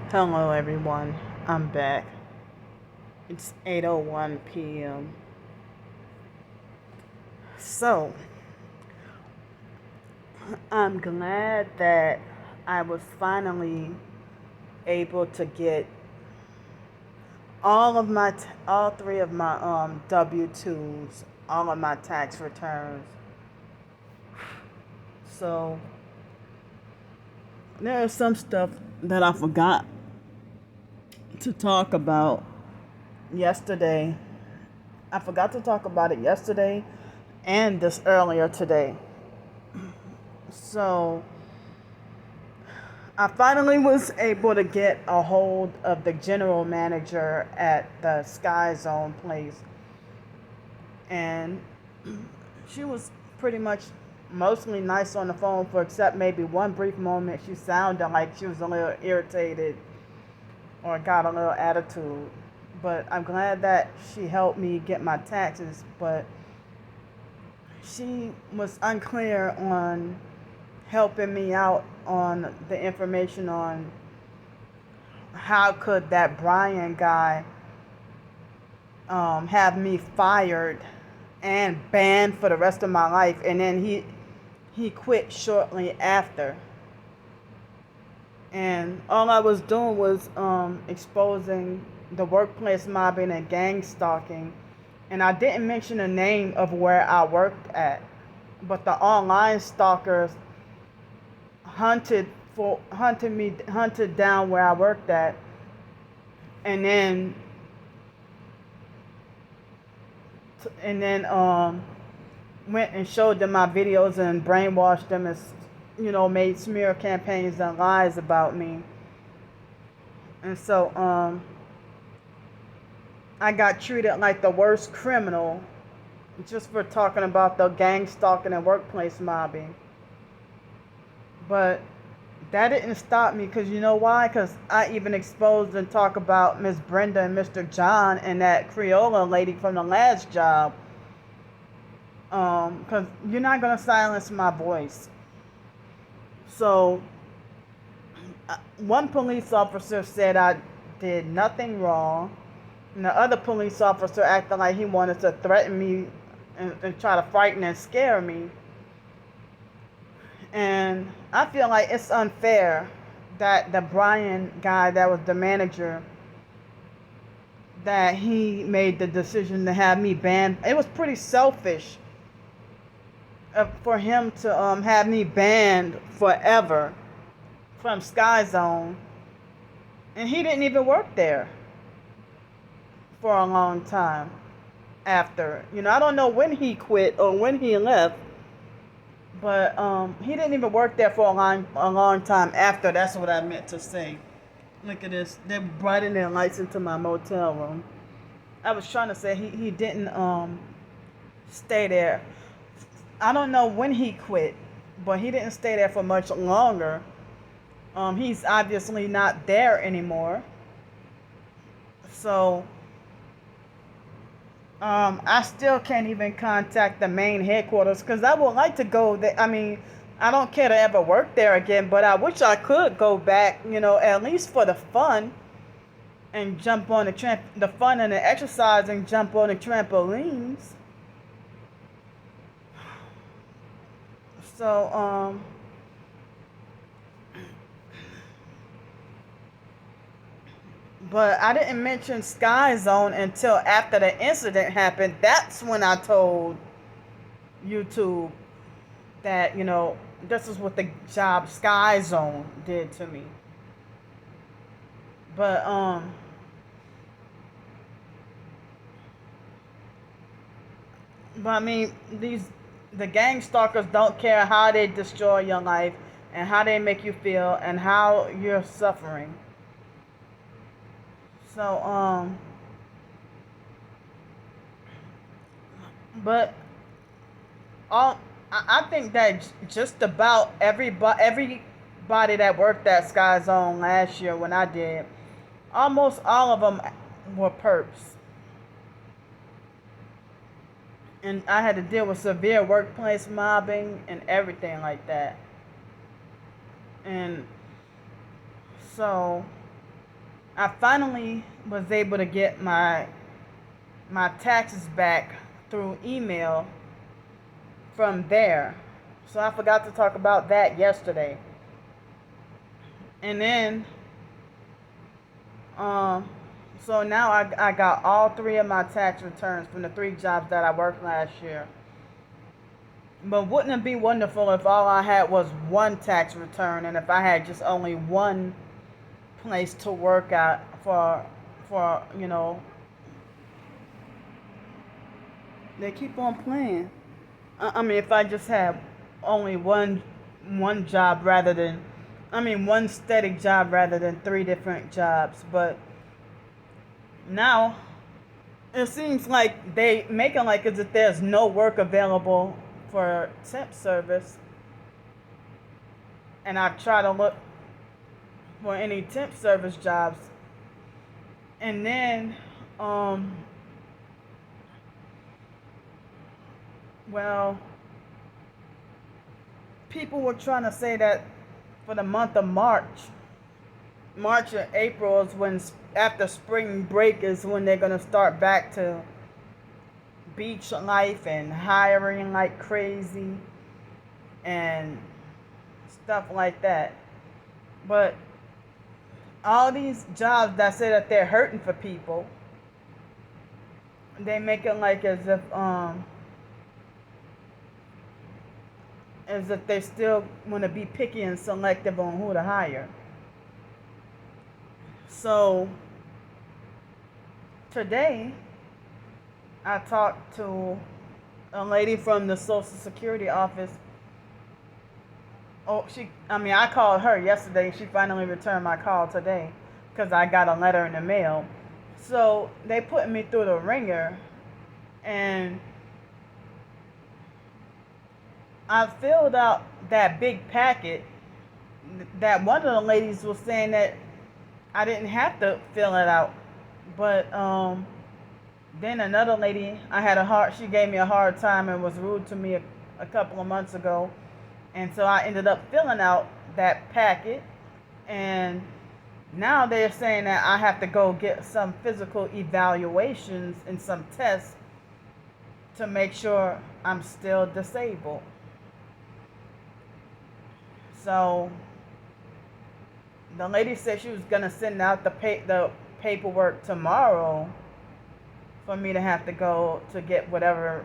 Hello everyone, I'm back. It's 8:01 p.m. So, I'm glad that I was finally able to get all three of my W-2s, all of my tax returns. So, there is some stuff that I forgot to talk about yesterday. I forgot to talk about it yesterday and this earlier today. So, I finally was able to get a hold of the general manager at the Sky Zone place, and she was pretty much mostly nice on the phone, for except maybe one brief moment she sounded like she was a little irritated or got a little attitude. But I'm glad that she helped me get my taxes, but she was unclear on helping me out on the information on how could that Brian guy have me fired and banned for the rest of my life, and then he quit shortly after. And all I was doing was exposing the workplace mobbing and gang stalking, and I didn't mention the name of where I worked at, but the online stalkers hunted hunted down where I worked at, and then went and showed them my videos and brainwashed them, as made smear campaigns and lies about me. And so I got treated like the worst criminal just for talking about the gang stalking and workplace mobbing. But that didn't stop me, because you know why? Because I even exposed and talked about Miss Brenda and Mr. John and that Creola lady from the last job. Because you're not going to silence my voice. So, one police officer said I did nothing wrong, and the other police officer acted like he wanted to threaten me and try to frighten and scare me. And I feel like it's unfair that the Brian guy that was the manager, that he made the decision to have me banned. It was pretty selfish for him to have me banned forever from Sky Zone, and he didn't even work there for a long time after. I don't know when he quit or when he left, but he didn't even work there for a long time after. That's what I meant to say. Look at this. They're brightening their lights into my motel room. I was trying to say he didn't stay there. I don't know when he quit, but he didn't stay there for much longer. He's obviously not there anymore. So I still can't even contact the main headquarters, because I would like to go there. I mean, I don't care to ever work there again, but I wish I could go back, at least for the fun, and jump on the fun and the exercise, and jump on the trampolines. So, but I didn't mention Sky Zone until after the incident happened. That's when I told YouTube that, this is what the job Sky Zone did to me. But I mean, the gang stalkers don't care how they destroy your life and how they make you feel and how you're suffering. So but all I think that just about everybody that worked at Sky Zone last year when I did, almost all of them were perps. And I had to deal with severe workplace mobbing and everything like that. And so I finally was able to get my taxes back through email from there. So I forgot to talk about that yesterday. And then, um, so now I got all three of my tax returns from the three jobs that I worked last year. But wouldn't it be wonderful if all I had was one tax return and if I had just only one place to work at for they keep on playing. I mean, if I just had only one job rather than, I mean, one steady job rather than three different jobs. But now it seems like they making like as if there's no work available for temp service, and I've tried to look for any temp service jobs, and then well, people were trying to say that for the month of March or April is when after spring break is when they're gonna start back to beach life and hiring like crazy and stuff like that. But all these jobs that say that they're hurting for people, they make it like as if they still want to be picky and selective on who to hire. So today I talked to a lady from the Social Security office. I called her yesterday. She finally returned my call today because I got a letter in the mail. So they put me through the ringer, and I filled out that big packet that one of the ladies was saying that I didn't have to fill it out. But then another lady, she gave me a hard time and was rude to me a couple of months ago. And so I ended up filling out that packet. And now they're saying that I have to go get some physical evaluations and some tests to make sure I'm still disabled. So the lady said she was going to send out the paperwork tomorrow for me to have to go to get whatever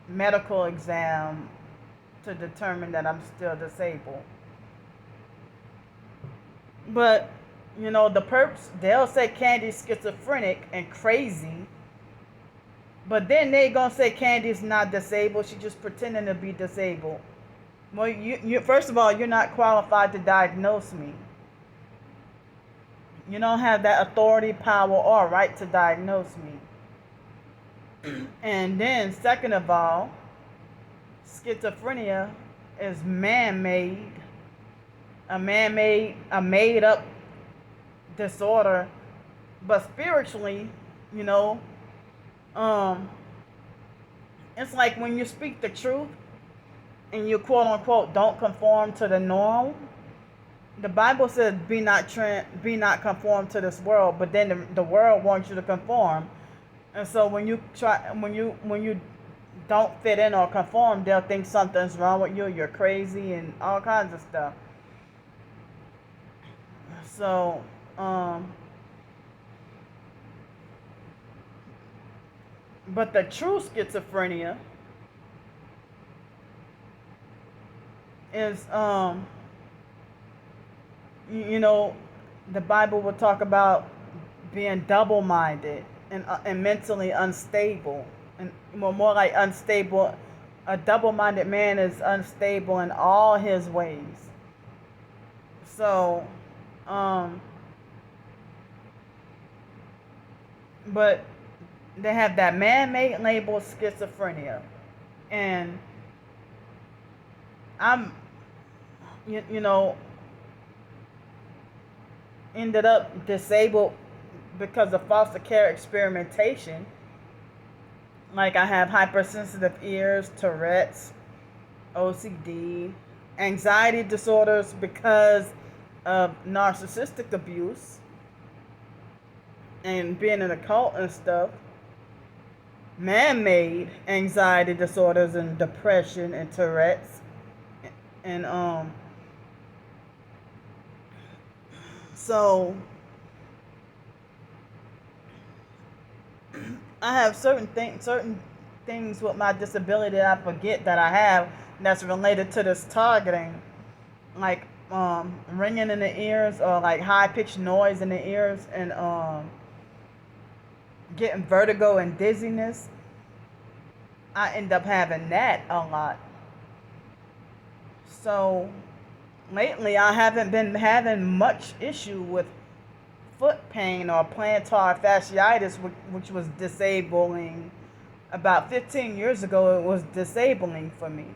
medical exam to determine that I'm still disabled. But, the perps, they'll say Candy's schizophrenic and crazy. But then they going to say Candy's not disabled. She's just pretending to be disabled. Well, you first of all, you're not qualified to diagnose me. You don't have that authority, power, or right to diagnose me. And then, second of all, schizophrenia is man-made, a made-up disorder. But spiritually, it's like when you speak the truth and you quote unquote don't conform to the norm. The Bible says be not conformed to this world, but then the world wants you to conform. And so when you don't fit in or conform, they'll think something's wrong with you, you're crazy and all kinds of stuff. So but the true schizophrenia is the Bible will talk about being double-minded and mentally unstable, and more like unstable. A double-minded man is unstable in all his ways. So but they have that man-made label schizophrenia, and I'm ended up disabled because of foster care experimentation. Like I have hypersensitive ears, Tourette's, OCD, anxiety disorders because of narcissistic abuse, and being in a cult and stuff, man-made anxiety disorders and depression and Tourette's, and so I have certain things with my disability that I forget that I have that's related to this targeting, like ringing in the ears or like high pitched noise in the ears, and getting vertigo and dizziness. I end up having that a lot. So lately I haven't been having much issue with foot pain or plantar fasciitis, which was disabling. About 15 years ago, it was disabling for me.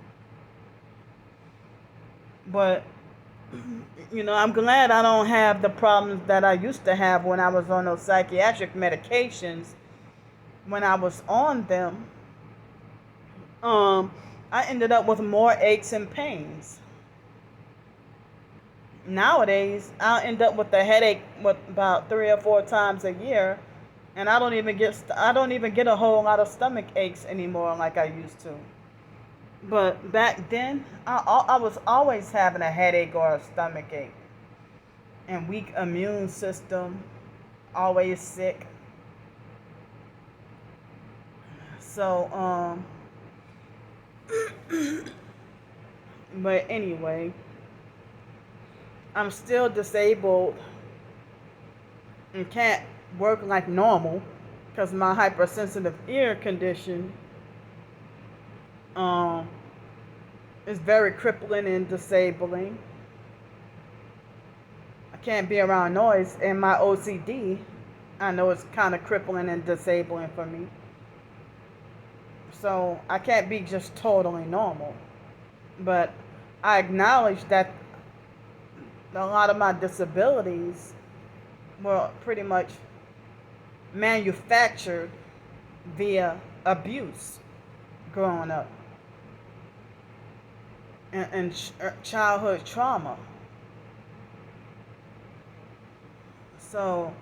But, I'm glad I don't have the problems that I used to have when I was on those psychiatric medications. When I was on them, I ended up with more aches and pains. Nowadays, I'll end up with a headache with about 3 or 4 times a year, and I don't even get a whole lot of stomach aches anymore like I used to. But back then, I was always having a headache or a stomach ache, and weak immune system, always sick. So but anyway, I'm still disabled and can't work like normal because my hypersensitive ear condition is very crippling and disabling. I can't be around noise, and my OCD, I know it's kind of crippling and disabling for me. So I can't be just totally normal. But I acknowledge that a lot of my disabilities were pretty much manufactured via abuse growing up and childhood trauma. So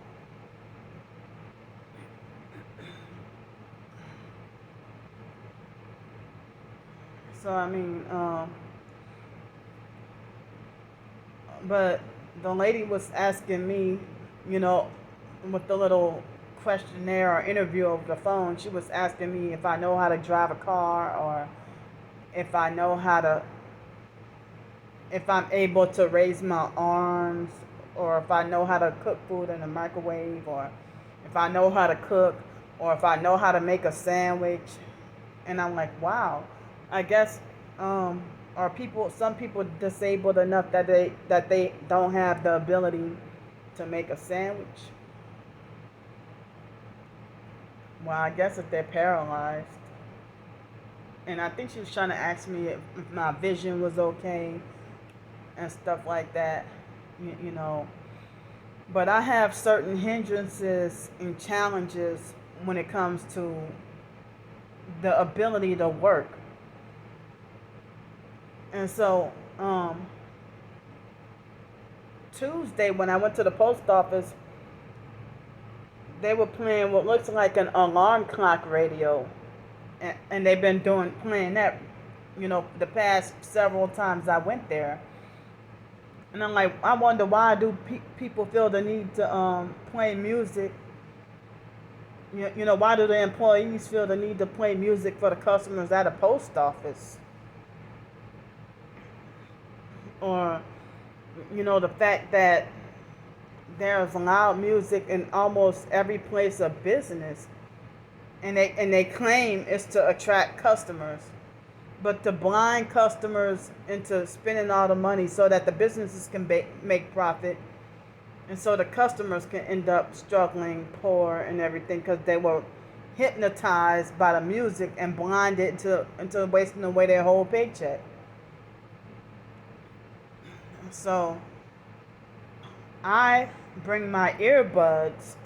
I mean, but the lady was asking me, you know, with the little questionnaire or interview over the phone, she was asking me if I know how to drive a car, or if I know how to, if I'm able to raise my arms, or if I know how to cook food in the microwave, or if I know how to cook, or if I know how to make a sandwich. And I'm like, wow, I guess some people disabled enough that they don't have the ability to make a sandwich. Well, I guess if they're paralyzed. And I think she was trying to ask me if my vision was okay and stuff like that, you know. But I have certain hindrances and challenges when it comes to the ability to work. And so, Tuesday when I went to the post office, they were playing what looks like an alarm clock radio, and they've been playing that, the past several times I went there. And I'm like, I wonder why do people feel the need to play music? Why do the employees feel the need to play music for the customers at a post office? Or, the fact that there's loud music in almost every place of business, and they claim it's to attract customers, but to blind customers into spending all the money so that the businesses can make profit, and so the customers can end up struggling, poor, and everything because they were hypnotized by the music and blinded into wasting away their whole paycheck. So I bring my earbuds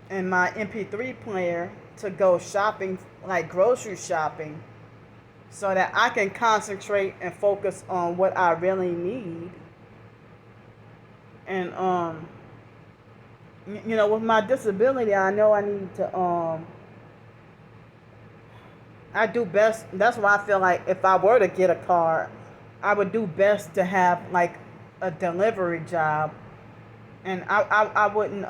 and my MP3 player to go shopping, like grocery shopping, so that I can concentrate and focus on what I really need. And With my disability, I know I need to I do best. That's why I feel like if I were to get a car, I would do best to have like a delivery job, and I wouldn't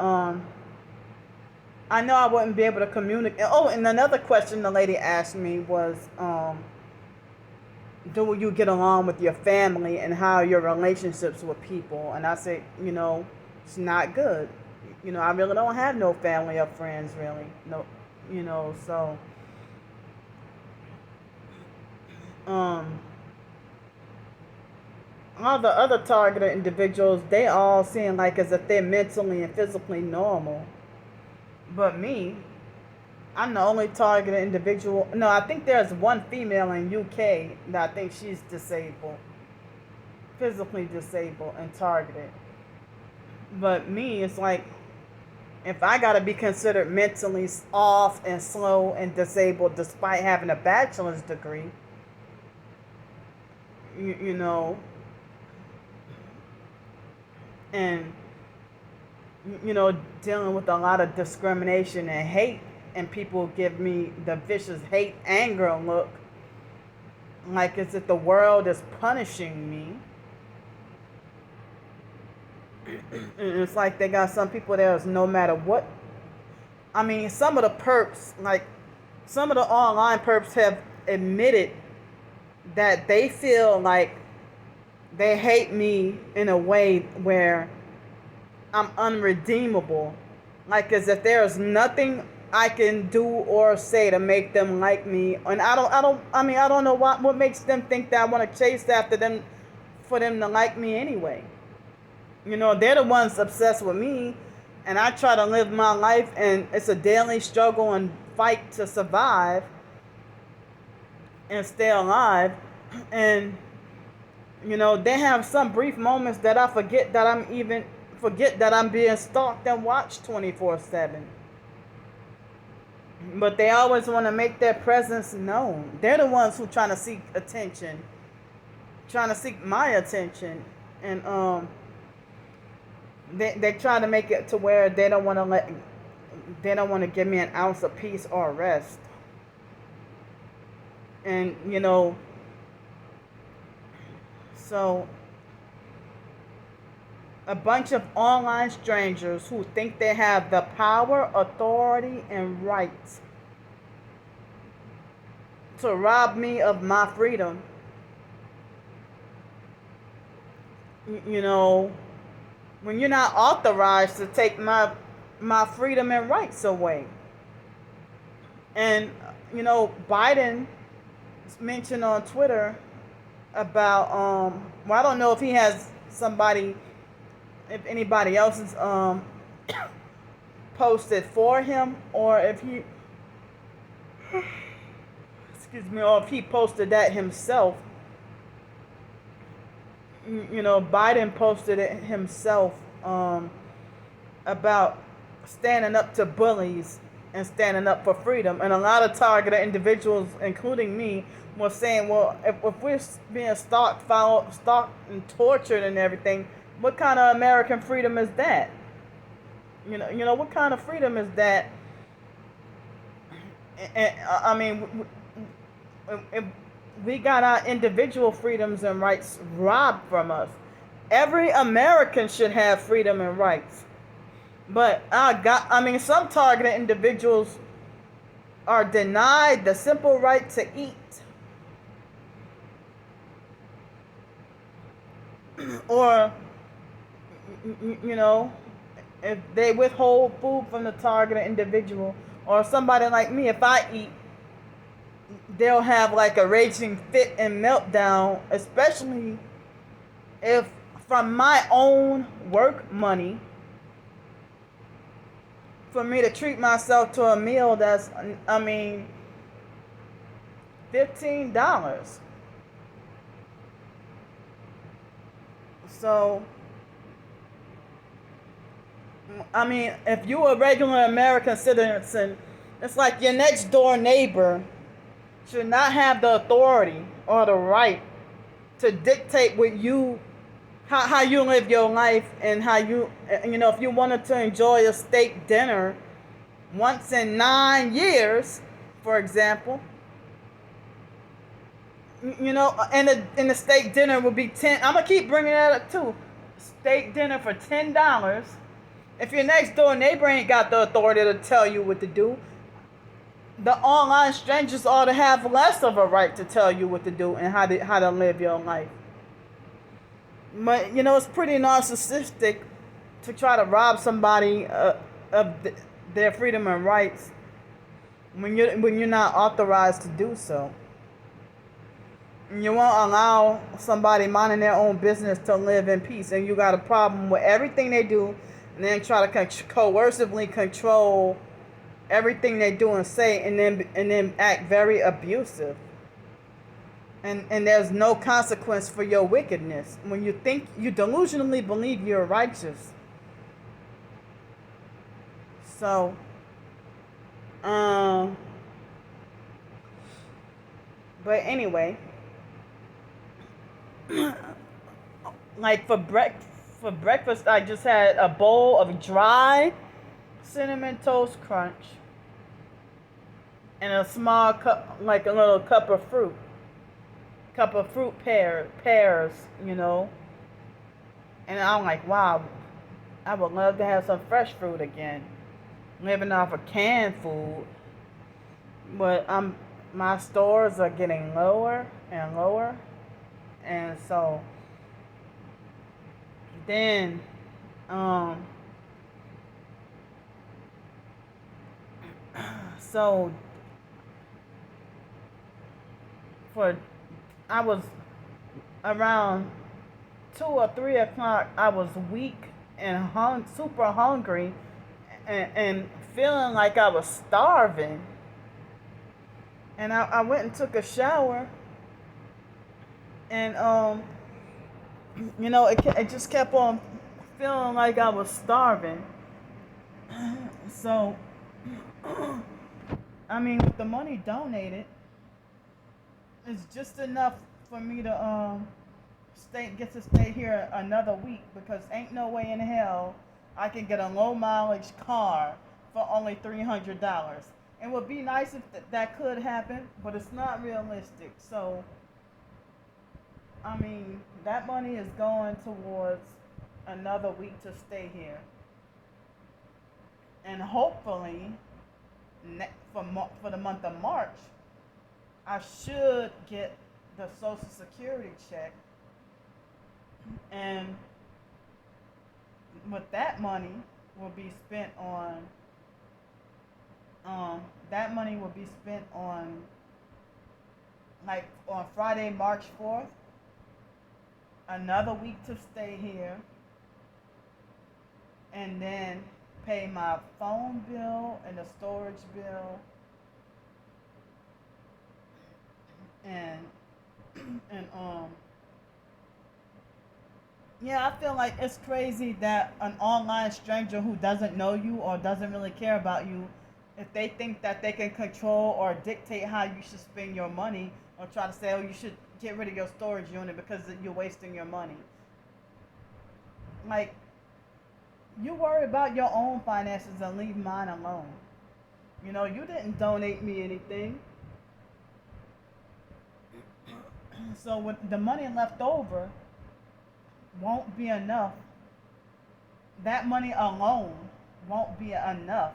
I know I wouldn't be able to communicate. Oh, and another question the lady asked me was, do you get along with your family and how are your relationships with people? And I said, it's not good. I really don't have no family or friends really. No, so um all the other targeted individuals, they all seem like as if they're mentally and physically normal. But me, I'm the only targeted individual. No, I think there's one female in UK that I think she's disabled, physically disabled and targeted. But me, it's like if I gotta be considered mentally off and slow and disabled despite having a bachelor's degree, you know, and dealing with a lot of discrimination and hate, and people give me the vicious hate, anger look, like as if the world is punishing me. And it's like they got some people there is no matter what. I mean, some of the perps, like some of the online perps have admitted that they feel like they hate me in a way where I'm unredeemable. Like as if there's nothing I can do or say to make them like me. And I don't know what makes them think that I want to chase after them for them to like me anyway. They're the ones obsessed with me, and I try to live my life, and it's a daily struggle and fight to survive and stay alive. And they have some brief moments that I forget that I'm being stalked and watched 24/7. But they always want to make their presence known. They're the ones who trying to seek attention, trying to seek my attention, and they try to make it to where they don't want to give me an ounce of peace or rest. And so a bunch of online strangers who think they have the power, authority, and rights to rob me of my freedom. When you're not authorized to take my freedom and rights away. And Biden mentioned on Twitter about well, I don't know if he has somebody, if anybody else is posted for him, or if he or if he posted that himself. Biden posted it himself about standing up to bullies and standing up for freedom. And a lot of targeted individuals, including me, were saying, well, if we're being stalked and tortured and everything, what kind of American freedom is that? What kind of freedom is that? And I mean, if we got our individual freedoms and rights robbed from us. Every American should have freedom and rights. But some targeted individuals are denied the simple right to eat. Or, if they withhold food from the targeted individual, or somebody like me, if I eat, they'll have like a raging fit and meltdown, especially if from my own work money, for me to treat myself to a meal that's, $15. So, if you're a regular American citizen, it's like your next door neighbor should not have the authority or the right to dictate what you how you live your life, and how if you wanted to enjoy a steak dinner once in 9 years, for example, and the steak dinner would be 10. I'm gonna keep bringing that up too. Steak dinner for $10. If your next door neighbor ain't got the authority to tell you what to do, the online strangers ought to have less of a right to tell you what to do and how to live your life. But it's pretty narcissistic to try to rob somebody of their freedom and rights when you're not authorized to do so. You won't allow somebody minding their own business to live in peace, and you got a problem with everything they do, and then try to coercively control everything they do and say, and then act very abusive. And there's no consequence for your wickedness when you delusionally believe you're righteous. So, but anyway, like for breakfast, I just had a bowl of dry cinnamon toast crunch and a small cup, like a little cup of fruit pears, and I'm like, wow, I would love to have some fresh fruit again. Living off of canned food, but my stores are getting lower and lower, and so then so I was around 2 or 3 o'clock. I was weak and super hungry, and feeling like I was starving. And I went and took a shower, and it just kept on feeling like I was starving. So, I mean, with the money donated, it's just enough for me to get to stay here another week, because ain't no way in hell I can get a low mileage car for only $300. It would be nice if that could happen, but it's not realistic. So, I mean, that money is going towards another week to stay here, and hopefully, for the month of March, I should get the Social Security check, and with that money will be spent on like on Friday, March 4th, another week to stay here, and then pay my phone bill and the storage bill, and yeah, I feel like it's crazy that an online stranger who doesn't know you or doesn't really care about you, if they think that they can control or dictate how you should spend your money, or try to say, oh, you should get rid of your storage unit because you're wasting your money. Like, you worry about your own finances and leave mine alone. You didn't donate me anything. So with the money left over won't be enough. That money alone won't be enough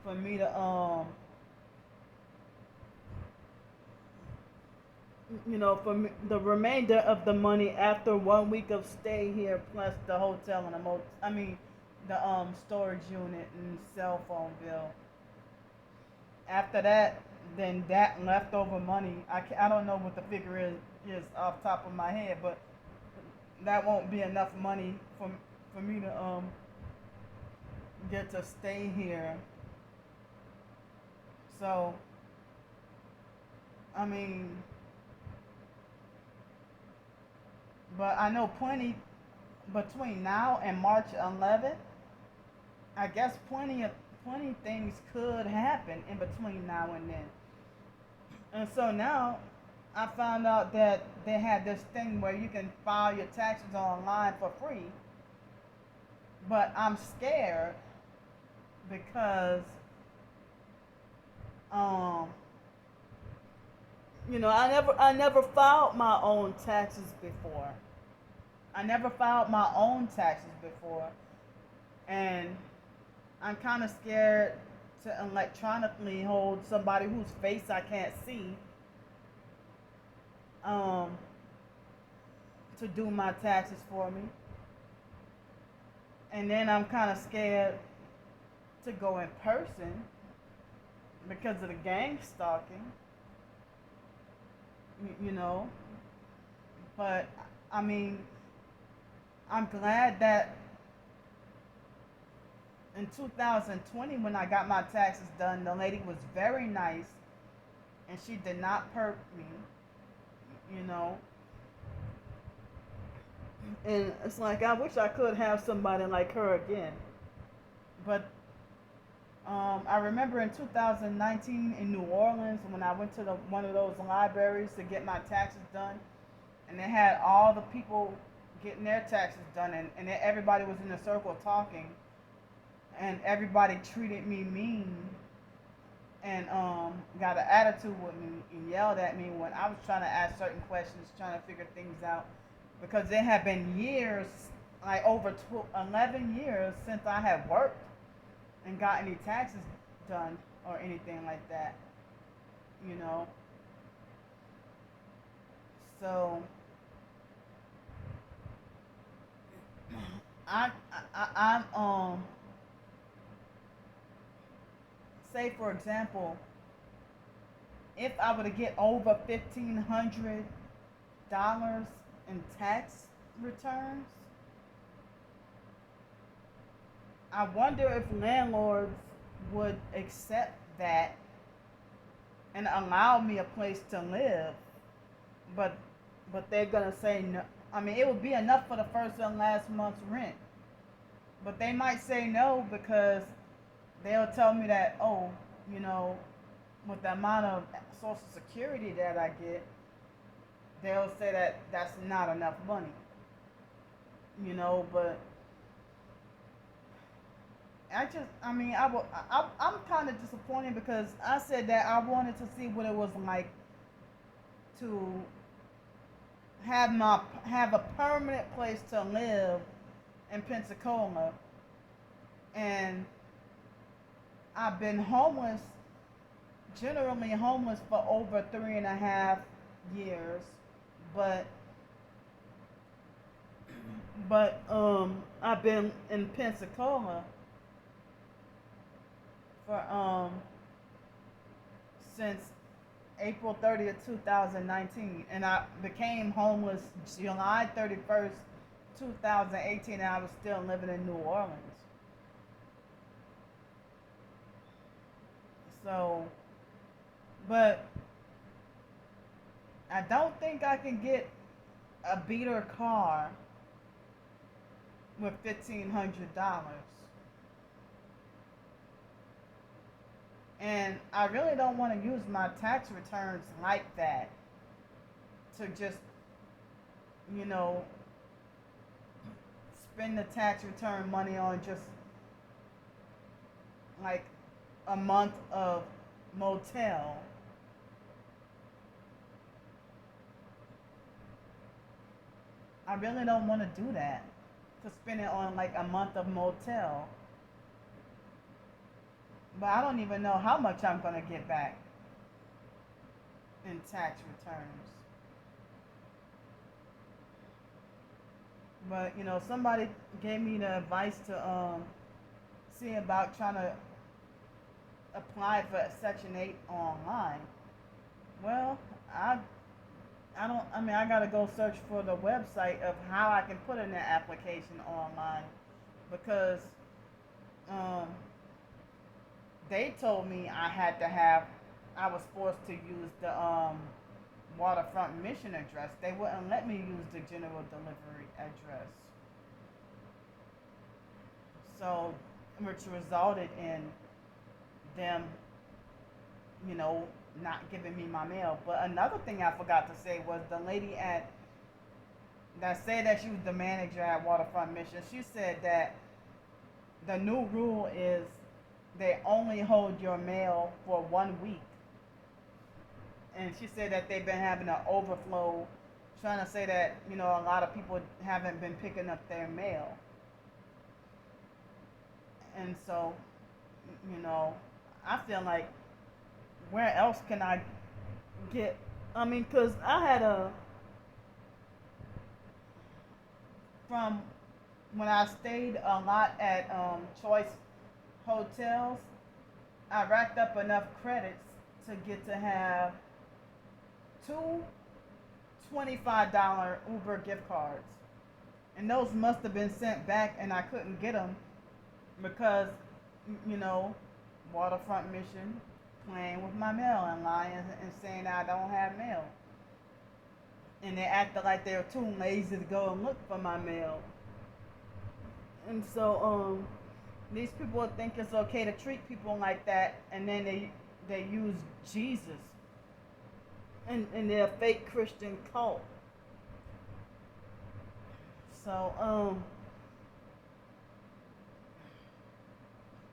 for me to for me, the remainder of the money after 1 week of stay here, plus the hotel and the storage unit and cell phone bill. After that, then that leftover money, I don't know what the figure is off top of my head, but that won't be enough money for me to get to stay here. So, I mean, but I know plenty between now and March 11th. I guess plenty things could happen in between now and then. And so now I found out that they had this thing where you can file your taxes online for free, but I'm scared because um I never filed my own taxes before. I never filed my own taxes before, and I'm kind of scared to electronically hold somebody whose face I can't see um, to do my taxes for me. And then I'm kind of scared to go in person because of the gang stalking, you know. But I mean, I'm glad that in 2020 when I got my taxes done, the lady was very nice and she did not perk me, you know. And it's like I wish I could have somebody like her again. But I remember in 2019 in New Orleans when I went to one of those libraries to get my taxes done, and they had all the people getting their taxes done, and everybody was in a circle talking, and everybody treated me mean and got an attitude with me and yelled at me when I was trying to ask certain questions, trying to figure things out, because there had been years, like over 11 years since I had worked and got any taxes done or anything like that, you know. So I'm say for example, if I were to get over $1,500 in tax returns, I wonder if landlords would accept that and allow me a place to live, but they're gonna say no. I mean, it would be enough for the first and last month's rent, but they might say no because they'll tell me that, oh, you know, with the amount of Social Security that I get, they'll say that that's not enough money, you know. But I mean, I'm kind of disappointed because I said that I wanted to see what it was like to have a permanent place to live in Pensacola, and I've been homeless, generally homeless for over 3.5 years, but I've been in Pensacola for since April 30th, 2019, and I became homeless July 31st, 2018, and I was still living in New Orleans. So, but I don't think I can get a beater car with $1,500. And I really don't want to use my tax returns like that to just, you know, spend the tax return money on just like a month of motel. I really don't want to do that, to spend it on like a month of motel. But I don't even know how much I'm going to get back in tax returns. But you know, somebody gave me the advice to see about trying to apply for Section 8 online. Well, I don't. I mean, I gotta go search for the website of how I can put in that application online, because um, they told me I was forced to use the waterfront mission address. They wouldn't let me use the general delivery address. So, which resulted in them, you know, not giving me my mail. But another thing I forgot to say was the lady at that said that she was the manager at Waterfront Mission. She said that the new rule is they only hold your mail for 1 week, and she said that they've been having an overflow, trying to say that a lot of people haven't been picking up their mail, and so you know I feel like where else can I get? I mean, cause I had a from when I stayed a lot at Choice hotels, I racked up enough credits to get to have two $25 Uber gift cards. And those must have been sent back, and I couldn't get them because, you know, Waterfront Mission playing with my mail and lying and saying I don't have mail. And they acted like they were too lazy to go and look for my mail. And so, these people think it's okay to treat people like that, and then they use Jesus in their fake Christian cult. So,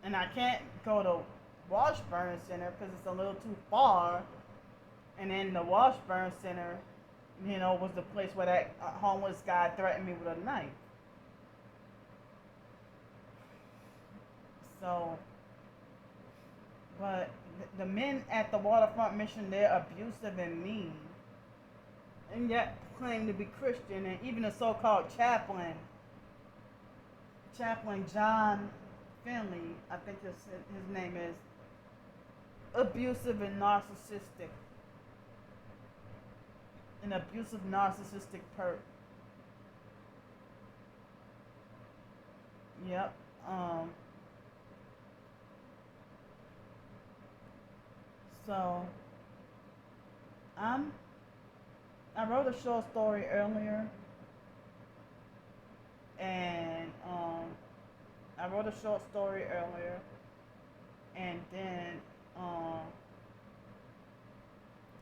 and I can't go to Washburn Center because it's a little too far. And then the Washburn Center, was the place where that homeless guy threatened me with a knife. So, but the men at the Waterfront Mission, they're abusive and mean, and yet claim to be Christian. And even the so-called chaplain John Finley, I think his name is, abusive and narcissistic. An abusive narcissistic perp. Yep. So I wrote a short story earlier, and then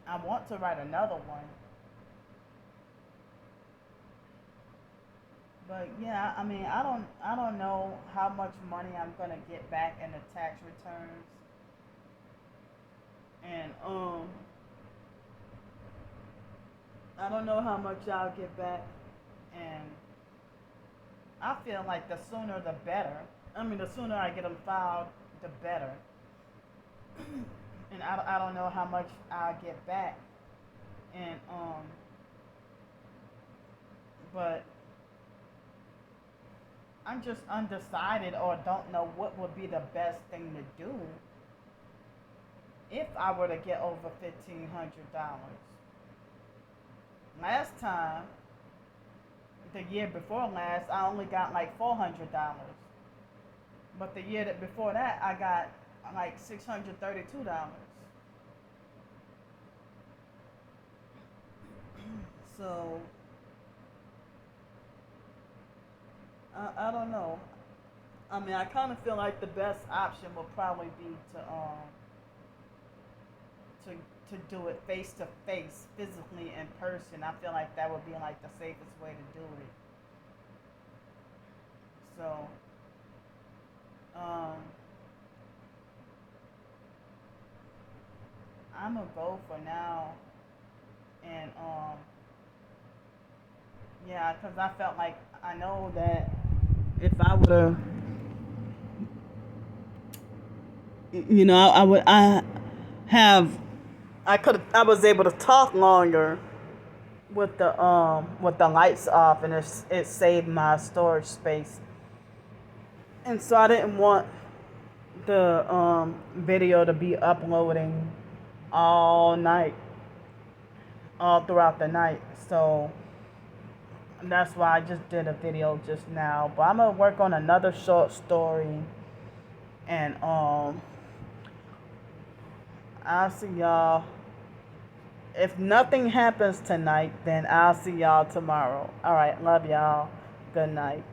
I want to write another one. But yeah, I mean, I don't know how much money I'm gonna get back in the tax returns, and I don't know how much I'll get back, and I feel like the sooner the better. I mean, the sooner I get them filed, the better. And I don't know how much I'll get back, and but I'm just undecided or don't know what would be the best thing to do if I were to get over $1,500. Last time, the year before last, I only got like $400. But the year before that, I got like $632. So I don't know. I mean, I kind of feel like the best option would probably be to do it face to face, physically in person. I feel like that would be like the safest way to do it. So, I'm gonna go for now, and yeah, because I felt like I know that if I would have, I have, I was able to talk longer with the lights off, and it saved my storage space. And so I didn't want the video to be uploading all night, all throughout the night. So that's why I just did a video just now. But I'm gonna work on another short story, and I'll see y'all. If nothing happens tonight, then I'll see y'all tomorrow. All right, love y'all. Good night.